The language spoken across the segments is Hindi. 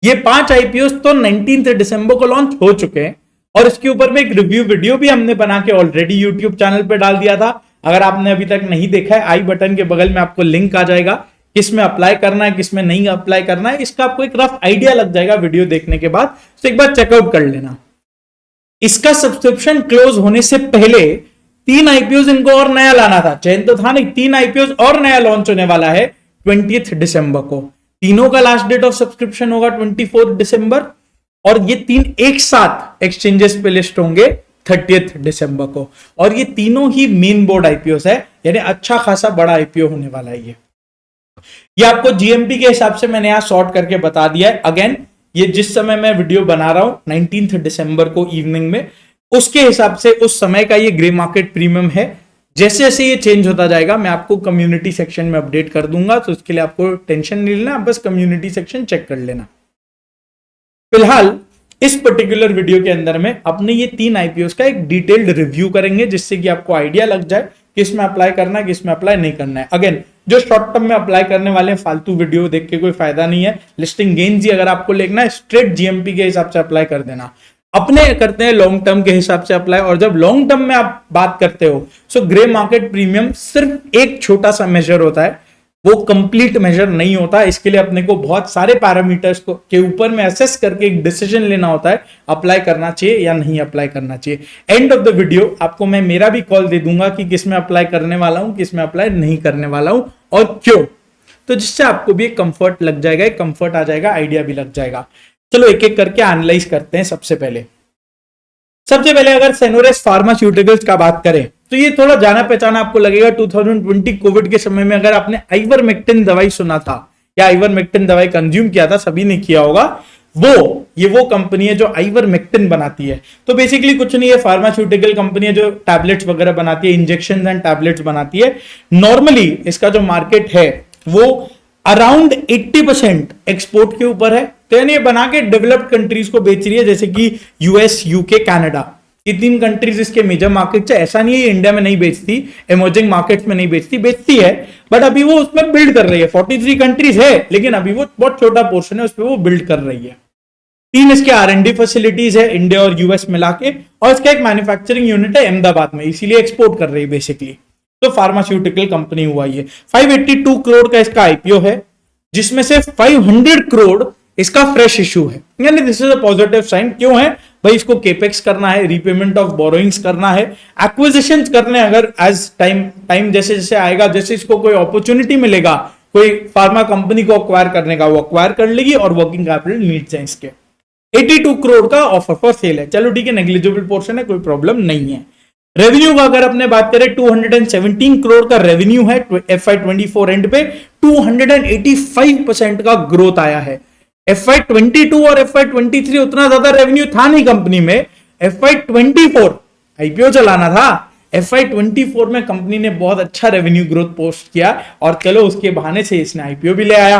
ये 5 आईपीओ तो 19 दिसंबर को लॉन्च हो चुके हैं और इसके ऊपर में एक रिव्यू वीडियो भी हमने बना के ऑलरेडी यूट्यूब चैनल पे डाल दिया था। अगर आपने अभी तक नहीं देखा है, आई बटन के बगल में आपको लिंक आ जाएगा, किस में अप्लाई करना है किस में नहीं अप्लाई करना है, इसका आपको एक रफ आइडिया लग जाएगा वीडियो देखने के बाद, तो एक बार चेकआउट कर लेना। इसका सब्सक्रिप्शन क्लोज होने से पहले 3 आईपीओ इनको और नया लाना था, चयन तो था नहीं, 3 आईपीओ और नया लॉन्च होने वाला है 20 दिसंबर को। तीनों का लास्ट डेट ऑफ सब्सक्रिप्शन होगा 24 दिसंबर और ये 3 एक साथ एक्सचेंजेस पे लिस्ट होंगे 30 दिसंबर को। और ये तीनों ही मेन बोर्ड आईपीओ है, यानी अच्छा खासा बड़ा आईपीओ होने वाला है। ये आपको जीएमपी के हिसाब से मैंने यहां शॉर्ट करके बता दिया है। अगेन ये जिस समय मैं वीडियो बना रहा हूं 19 दिसंबर को इवनिंग में, उसके हिसाब से उस समय का ये ग्रे मार्केट प्रीमियम है। जैसे जैसे ये चेंज होता जाएगा मैं आपको कम्युनिटी सेक्शन में अपडेट कर दूंगा, तो उसके लिए आपको टेंशन नहीं लेना, आप बस कम्युनिटी सेक्शन चेक कर लेना। फिलहाल इस पर्टिकुलर वीडियो के अंदर में अपने ये 3 आईपीओ का एक डिटेल्ड रिव्यू करेंगे, जिससे कि आपको आइडिया लग जाए किस में अप्लाई करना है किस में अप्लाई नहीं करना है। अगेन जो शॉर्ट टर्म में अप्लाई करने वाले हैं फालतू वीडियो देख के कोई फायदा नहीं है। लिस्टिंग गेन्स ही अगर आपको लेना है स्ट्रेट जीएमपी के हिसाब से अप्लाई कर देना। अपने करते हैं लॉन्ग टर्म के हिसाब से अप्लाई, और जब लॉन्ग टर्म में आप बात करते हो सो ग्रे मार्केट प्रीमियम सिर्फ एक छोटा सा मेजर होता है, वो कंप्लीट मेजर नहीं होता। इसके लिए अपने को बहुत सारे पैरामीटर्स को के ऊपर में असेस करके एक डिसीजन लेना होता है, अप्लाई करना चाहिए या नहीं अप्लाई करना चाहिए। एंड ऑफ द वीडियो आपको मैं मेरा भी कॉल दे दूंगा कि किस में अप्लाई करने वाला हूं किस में अप्लाई नहीं करने वाला हूं और क्यों, तो जिससे आपको भी एक कंफर्ट लग जाएगा, एक कंफर्ट आ जाएगा, आइडिया भी लग जाएगा। चलो एक एक करके एनालाइज करते हैं। सबसे पहले अगर सेनोरेस फार्मास्यूटिकल्स का बात करें तो ये थोड़ा जाना पहचाना आपको लगेगा। 2020 कोविड के समय में अगर आपने आइवरमेक्टिन दवाई सुना था या आइवरमेक्टिन दवाई कंज्यूम किया था, सभी ने किया होगा, वो कंपनी है जो आइवरमेक्टिन बनाती है। तो बेसिकली कुछ नहीं है, फार्मास्यूटिकल कंपनी है जो टैबलेट्स वगैरह बनाती है, इंजेक्शन एंड टैबलेट्स बनाती है। नॉर्मली इसका जो मार्केट है वो अराउंड 80% एक्सपोर्ट के ऊपर है, तो यानी ये बना के डेवलप्ड कंट्रीज को बेच रही है, जैसे कि यूएस, यूके, कनाडा, ये 3 कंट्रीज इसके मेजर मार्केट्स है। ऐसा नहीं है इंडिया में नहीं बेचती, इमर्जिंग मार्केट्स में नहीं बेचती है, बट अभी वो उसमें बिल्ड कर रही है। 43 कंट्रीज है लेकिन अभी वो बहुत छोटा पोर्शन है, उस पर वो बिल्ड कर रही है। 3 इसके R&D फैसिलिटीज है इंडिया और यूएस मिला के, और इसका एक मैन्युफैक्चरिंग यूनिट है अहमदाबाद में, इसीलिए एक्सपोर्ट कर रही है बेसिकली। तो फार्मास्यूटिकल कंपनी हुआ ये। 582 करोड़ का इसका आईपीओ है, जिसमें से 500 करोड़ इसका फ्रेश इशू है, यानी this is a positive sign. क्यों है भाई? इसको केपेक्स करना है, रीपेमेंट ऑफ बोरोइंग्स करना है, एक्विजिशन करने, अगर एज टाइम जैसे जैसे आएगा, जैसे इसको कोई अपॉर्चुनिटी मिलेगा कोई फार्मा कंपनी को अक्वायर करने का, वो अक्वायर कर लेगी, और वर्किंग कैपिटल नीड्स हैं इसके। 82 करोड़ का ऑफर फॉर सेल है, चलो ठीक है, नेग्लिजिबल पोर्शन है, कोई प्रॉब्लम नहीं है। रेवेन्यू का अगर अपने बात करें 217 करोड़ का रेवेन्यू है FY24 एंड पे, 285% का ग्रोथ आया है। FY22 और FY23 उतना ज्यादा रेवेन्यू था नहीं कंपनी में, FY24 आईपीओ चलाना था, FY24 में कंपनी ने बहुत अच्छा रेवेन्यू ग्रोथ पोस्ट किया, और चलो उसके बहाने से इसने आईपीओ भी ले आया।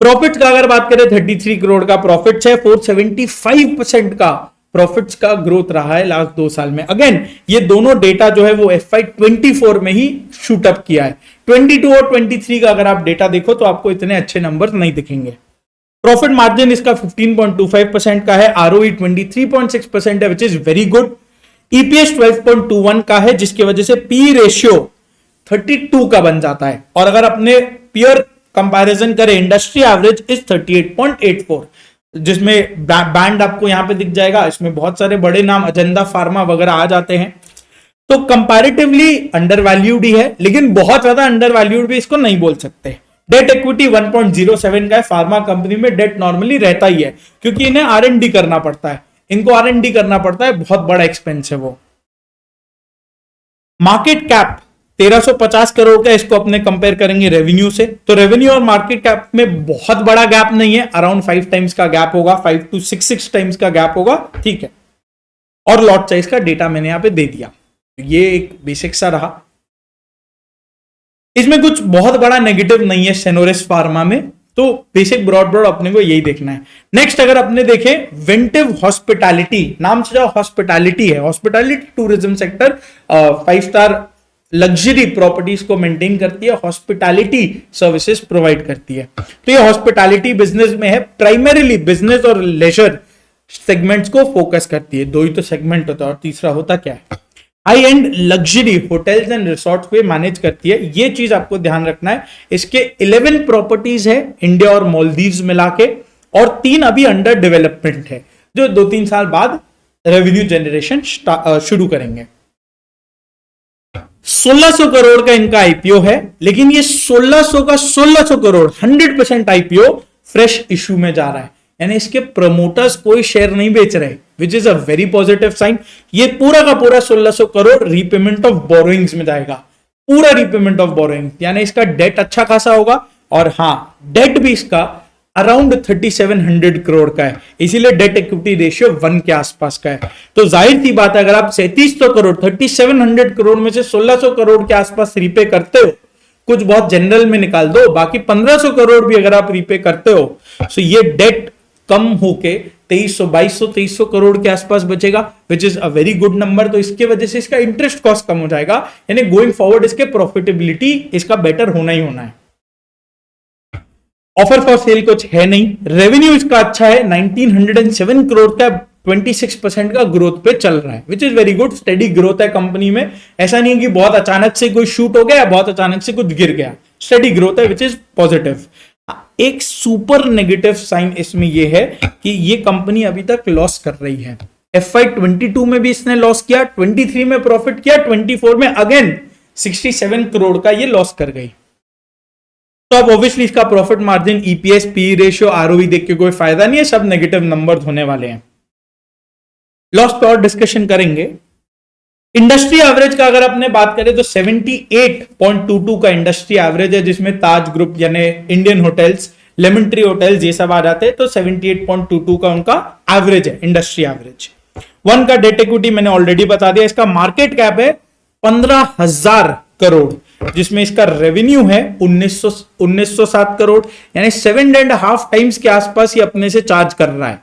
प्रॉफिट का अगर बात करें 33 करोड़ का प्रॉफिट है, 475% का प्रॉफिट्स का ग्रोथ रहा है लास्ट 2 साल में। अगेन ये दोनों डेटा जो है वो FY24 में ही शूट अप किया है। 22 और 23 का अगर आप डेटा देखो तो आपको इतने अच्छे नंबर नहीं दिखेंगे। प्रॉफिट मार्जिन इसका 15.25% का है, ROE 23.6% है, which is very good. EPS 12.21 का है, जिसकी वजह से पी रेशियो 32 का बन जाता है, और अगर अपने पीयर कंपैरिजन करें इंडस्ट्री एवरेज इज 38.84, जिसमें बैंड आपको यहां पे दिख जाएगा। इसमें बहुत सारे बड़े नाम अजेंडा फार्मा वगैरह आ जाते हैं, तो कंपैरेटिवली अंडर वैल्यूड ही है, लेकिन बहुत ज्यादा अंडर वैल्यूड भी इसको नहीं बोल सकते। डेट इक्विटी 1.07 का है। फार्मा कंपनी में डेट नॉर्मली रहता ही है, क्योंकि इन्हें R&D करना पड़ता है, इनको R&D करना पड़ता है, बहुत बड़ा एक्सपेंस है वो। मार्केट कैप 1350 करोड़ का, इसको अपने कंपेयर करेंगे रेवेन्यू से, तो रेवेन्यू और मार्केट कैप में बहुत बड़ा गैप नहीं है, अराउंड 5 टाइम्स का गैप होगा, 5 to 6 टाइम्स का गैप होगा, ठीक है। और लॉट साइज का डेटा मैंने यहां पे दे दिया, ये एक बेसिक सा रहा। इसमें कुछ बहुत बड़ा नेगेटिव नहीं है सेनोरेस फार्मा में, तो बेसिक ब्रॉड अपने को यही देखना है। नेक्स्ट अगर अपने देखें वेंटिव हॉस्पिटैलिटी, नाम से जो हॉस्पिटैलिटी है, hospitality tourism sector, 5 star luxury properties को मेंटेन करती है, हॉस्पिटैलिटी सर्विसेज प्रोवाइड करती है। तो ये हॉस्पिटैलिटी बिजनेस में है, प्राइमरीली बिजनेस और लेजर सेगमेंट्स को फोकस करती है। दो ही तो सेगमेंट होता है और तीसरा होता क्या है, high and luxury hotels and resorts पे मैनेज करती है। ये चीज आपको ध्यान रखना है। इसके 11 प्रॉपर्टीज है इंडिया और मालदीव्स मिला के, और 3 अभी अंडर डेवलपमेंट है जो 2-3 साल बाद रेवेन्यू जनरेशन शुरू करेंगे। 1600 करोड़ का इनका आईपीओ है, लेकिन ये 1600 का 1600 करोड़ 100% आईपीओ फ्रेश इशू में जा रहा है, यानी इसके प्रमोटर्स कोई शेयर नहीं बेच रहे, which is a very positive sign. ये पूरा का पूरा 1600 करोड़ रीपेमेंट ऑफ बोरोइंग्स में जाएगा, पूरा रीपेमेंट ऑफ बोरोइंग, यानी इसका डेट अच्छा खासा होगा। और हाँ, डेट भी इसका अराउंड 3700 करोड़ का है, इसीलिए डेट इक्विटी रेशियो 1 के आसपास का है। तो जाहिर सी बात है, अगर आप 3700 करोड़ 3700 करोड़ में से 1600 करोड़ के आसपास रीपे करते हो, कुछ बहुत जनरल में निकाल दो, बाकी 1500 करोड़ भी अगर आप रीपे करते हो, तो ये डेट कम होके 2300 करोड़ के आसपास बचेगा, विच is a very good number. तो इसके वजह से इसका इंटरेस्ट कॉस्ट कम हो जाएगा, यानी गोइंग फॉरवर्ड इसके प्रॉफिटेबिलिटी इसका बेटर होना ही होना है। ऑफर फॉर सेल कुछ है नहीं, रेवेन्यू इसका अच्छा है, 1907 करोड़ का 26% का ग्रोथ पे चल रहा है, which is very good. Steady growth है कंपनी में, ऐसा नहीं है कि बहुत अचानक से कोई शूट हो गया, बहुत अचानक से कुछ गिर गया, स्टेडी ग्रोथ है, विच इज पॉजिटिव। एक सुपर नेगेटिव साइन इसमें यह है कि ये कंपनी अभी तक लॉस कर रही है। FY22 में भी इसने लॉस किया, 23 में प्रॉफिट किया, 24 में अगेन 67 करोड़ का ये लॉस कर गई। तो अब ऑब्वियसली इसका profit margin, EPS, P ratio, ROE देख के कोई फायदा नहीं है, सब नेगेटिव नंबर होने वाले हैं। लॉस पे और डिस्कशन करेंगे। इंडस्ट्री एवरेज का अगर अपने बात करें तो 78.22 का इंडस्ट्री एवरेज है, जिसमें ताज ग्रुप यानी Indian hotels, lemon tree hotels ये सब आ जाते हैं। तो 78.22 का उनका एवरेज है, इंडस्ट्री एवरेज। 1 का डेट इक्विटी मैंने ऑलरेडी बता दिया। इसका मार्केट कैप है 15,000 करोड़, जिसमें इसका रेवेन्यू है 1907 करोड़, यानी 7.5 टाइम्स के आसपास ही अपने से चार्ज कर रहा है।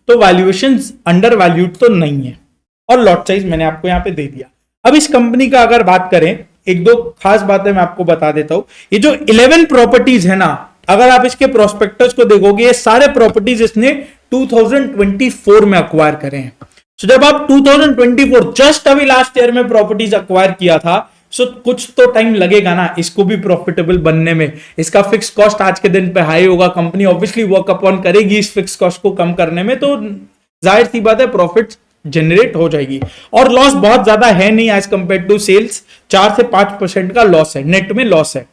तो वैल्यूएशन अंडर वैल्यूड तो नहीं है, और लॉट साइज मैंने आपको यहां पे दे दिया। अब इस कंपनी का अगर बात करें, एक दो खास बातें मैं आपको बता देता हूं। ये जो 11 प्रॉपर्टीज है ना, अगर आप इसके प्रोस्पेक्टस को देखोगे, ये सारे प्रॉपर्टीज इसने 2024 में अक्वायर करे हैं। तो जब आप 2024 जस्ट अभी लास्ट ईयर में प्रॉपर्टीज अक्वायर किया था, सो कुछ तो टाइम लगेगा ना इसको भी प्रॉफिटेबल बनने में। इसका फिक्स कॉस्ट आज के दिन पे हाई होगा, कंपनी ऑब्वियसली वर्क अपॉन करेगी इस फिक्स कॉस्ट को कम करने में, तो जाहिर सी बात है प्रॉफिट जनरेट हो जाएगी। और लॉस बहुत ज्यादा है नहीं एज कंपेयर टू सेल्स, 4 से 5% का लॉस है, नेट में लॉस है।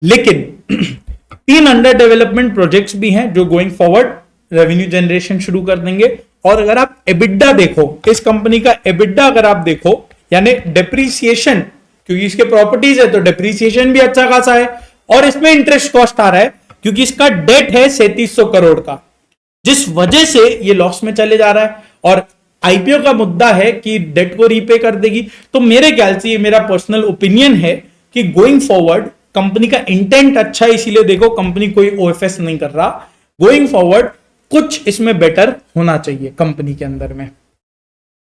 लेकिन 3 अंडर डेवलपमेंट प्रोजेक्ट्स भी हैं जो गोइंग फॉरवर्ड रेवेन्यू जनरेशन शुरू कर देंगे। और अगर आप एबिडा देखो, इस कंपनी का एबिडा अगर आप देखो, यानी डेप्रीसिएशन, क्योंकि इसके प्रॉपर्टीज है तो डेप्रीसिएशन भी अच्छा खासा है, और इसमें इंटरेस्ट कॉस्ट आ रहा है क्योंकि इसका डेट है 3700 करोड़ का, जिस वजह से ये लॉस में चले जा रहा है। और आईपीओ का मुद्दा है कि डेट को रीपे कर देगी। तो मेरे ख्याल से, ये मेरा पर्सनल ओपिनियन है कि गोइंग फॉरवर्ड कंपनी का इंटेंट अच्छा है, इसीलिए देखो कंपनी कोई ओएफएस नहीं कर रहा। गोइंग फॉरवर्ड कुछ इसमें बेटर होना चाहिए कंपनी के अंदर में।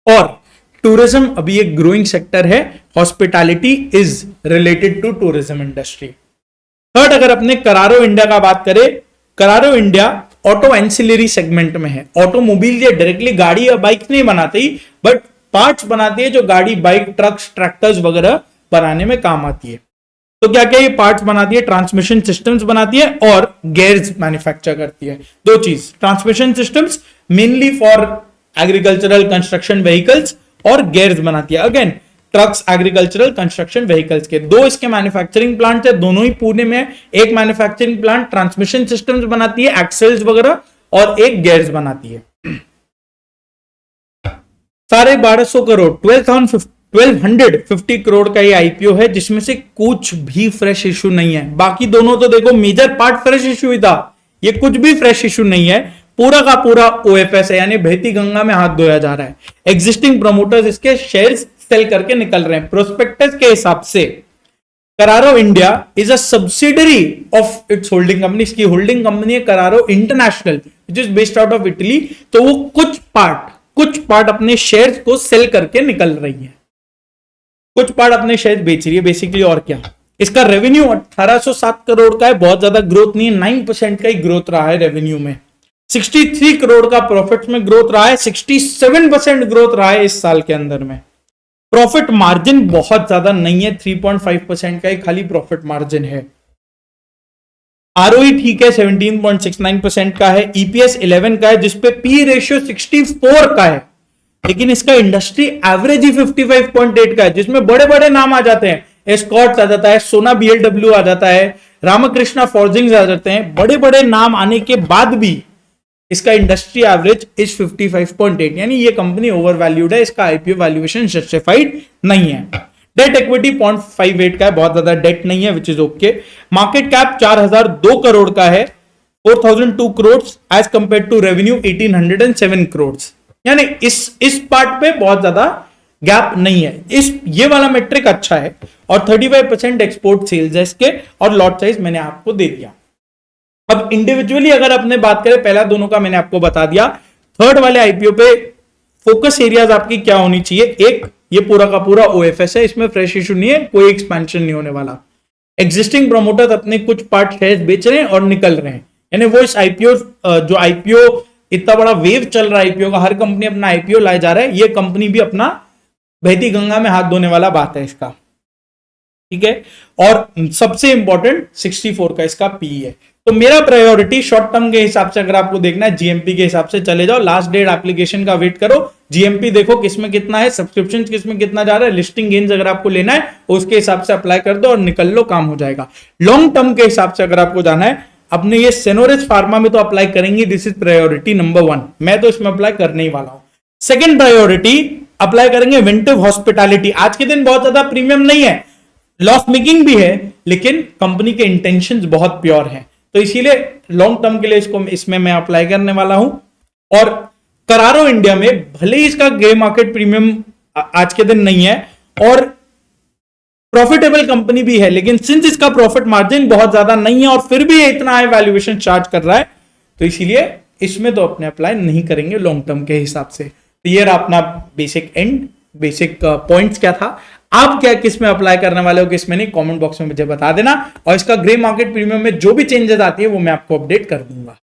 और टूरिज्म अभी एक ग्रोइंग सेक्टर है, hospitality is related to tourism industry. Third, अगर अपने करारो इंडिया का बात करें, करारो इंडिया ऑटो एंसिलरी सेगमेंट में है। ऑटोमोबाइल ये डायरेक्टली गाड़ी या बाइक नहीं बनाती, बट पार्ट्स बनाती है जो गाड़ी, बाइक, ट्रक्स, ट्रैक्टर्स वगैरह बनाने में काम आती है। तो क्या क्या ये पार्ट्स बनाती है? ट्रांसमिशन सिस्टम्स बनाती है और गेयर्स मैन्युफैक्चर करती है। दो चीज, transmission systems mainly for agricultural construction vehicles, और गेयर्स बनाती है again trucks, agricultural construction vehicles के। दो इसके मैन्युफैक्चरिंग प्लांट है, दोनों ही पुणे में है। एक मैन्युफैक्चरिंग प्लांट ट्रांसमिशन सिस्टम्स बनाती है, एक्सेल्स वगैरह, और एक गेयर्स बनाती है। 1250 करोड़ 1250 करोड़ का ये आईपीओ है, जिसमें से कुछ भी फ्रेश इशू नहीं है। बाकी दोनों तो देखो मेजर पार्ट फ्रेश इशू ही था, ये कुछ भी फ्रेश इशू नहीं है, पूरा का पूरा ओएफएस है, यानी बहती गंगा में हाथ धोया जा रहा है। एग्जिस्टिंग प्रमोटर्स इसके शेयर्स सेल करके निकल रहे हैं। प्रोस्पेक्टस के हिसाब से करारो India is a subsidiary of its holding company. इसकी होल्डिंग कंपनी है करारो international, which is based out of Italy. तो वो कुछ पार्ट अपने शेयर्स को सेल करके निकल रही है। कुछ पार्ट अपने शेयर बेच रही है बेसिकली, और क्या। इसका रेवेन्यू 1807 करोड़ का है, बहुत ज्यादा ग्रोथ नहीं है, 9% का ही ग्रोथ रहा है रेवेन्यू में। 63 करोड़ का प्रॉफिट में ग्रोथ रहा है, 67% ग्रोथ रहा है इस साल के अंदर में। प्रॉफिट मार्जिन बहुत ज्यादा नहीं है, 3.5% का ही खाली प्रॉफिट मार्जिन है। आरओई ठीक है, 17.69% का है। ईपीएस 11 का है, जिसपे पी रेशियो 64 का है, लेकिन इसका इंडस्ट्री एवरेज ही 55.8 का है, जिसमें बड़े बड़े नाम आ जाते हैं, एस्कॉर्ट्स आ जाता है, सोना बीएलडब्ल्यू आ जाता है, रामकृष्णा फॉर्जिंग्स आ जाते हैं। बड़े बड़े नाम आने के बाद भी इसका इंडस्ट्री एवरेज इज 55.8, यानी ये कंपनी ओवर वैल्यूड है, इसका आईपीओ वैल्यूएशन जस्टिफाइड नहीं है। डेट इक्विटी 0.58 का है, बहुत ज्यादा डेट नहीं है, which is okay. Market cap 4002 crore का है, 4002 crore as compared to revenue 1807 crore, यानी इस पार्ट पे बहुत ज्यादा गैप नहीं है। ये वाला मेट्रिक अच्छा है, और 35% एक्सपोर्ट सेल्स है इसके, और लॉट साइज मैंने आपको दे दिया। अब इंडिविजुअली अगर अपने बात करें, पहला दोनों का मैंने आपको बता दिया। थर्ड वाले आईपीओ पे फोकस एरियाज आपकी क्या होनी चाहिए? एक, ये पूरा का पूरा ओएफएस है, इसमें फ्रेश इशू नहीं है, कोई एक्सपेंशन नहीं होने वाला। एग्जिस्टिंग प्रोमोटर्स अपने कुछ पार्ट शेयर बेच रहे हैं और निकल रहे हैं, यानी वो इस आईपीओ जो आईपीओ इतना बड़ा वेव चल रहा है आईपीओ का, हर कंपनी अपना आईपीओ लाए जा रहा है, ये कंपनी भी अपना बहती गंगा में हाथ धोने वाला बात है इसका, ठीक है। और सबसे इंपॉर्टेंट 64 का इसका पी है। तो मेरा प्रायोरिटी शॉर्ट टर्म के हिसाब से अगर आपको देखना है, जीएमपी के हिसाब से चले जाओ, लास्ट डेट एप्लीकेशन का वेट करो, जीएमपी देखो किसमें कितना है, सब्सक्रिप्शन किसमें कितना जा रहा है, लिस्टिंग गेन्स अगर आपको लेना है उसके हिसाब से अप्लाई कर दो और निकल लो, काम हो जाएगा। लॉन्ग टर्म के हिसाब से अगर आपको जाना है, अपने ये सेनोरिस फार्मा में तो अप्लाई करेंगे, दिस इज प्रायोरिटी नंबर 1, मैं तो इसमें अप्लाई करने ही वाला हूं। सेकेंड प्रायोरिटी अप्लाई करेंगे वेंटिव हॉस्पिटैलिटी। आज के दिन बहुत ज्यादा प्रीमियम नहीं है, लॉस मेकिंग भी है, लेकिन कंपनी के इंटेंशंस बहुत प्योर हैं, तो इसीलिए लॉन्ग टर्म के लिए इसमें मैं अप्लाई करने वाला हूं। और करारो इंडिया में भले ही इसका ग्रे मार्केट प्रीमियम आज के दिन नहीं है और प्रॉफिटेबल कंपनी भी है, लेकिन सिंस इसका प्रॉफिट मार्जिन बहुत ज्यादा नहीं है और फिर भी इतना हाई वैल्यूएशन चार्ज कर रहा है, तो इसीलिए इसमें तो अपने अप्लाई नहीं करेंगे लॉन्ग टर्म के हिसाब से। तो ये रहा अपना बेसिक पॉइंट्स क्या था। आप क्या किस में अप्लाई करने वाले हो, किस में नहीं, कमेंट बॉक्स में मुझे बता देना, और इसका ग्रे मार्केट प्रीमियम में जो भी चेंजेस आती है वो मैं आपको अपडेट कर दूंगा।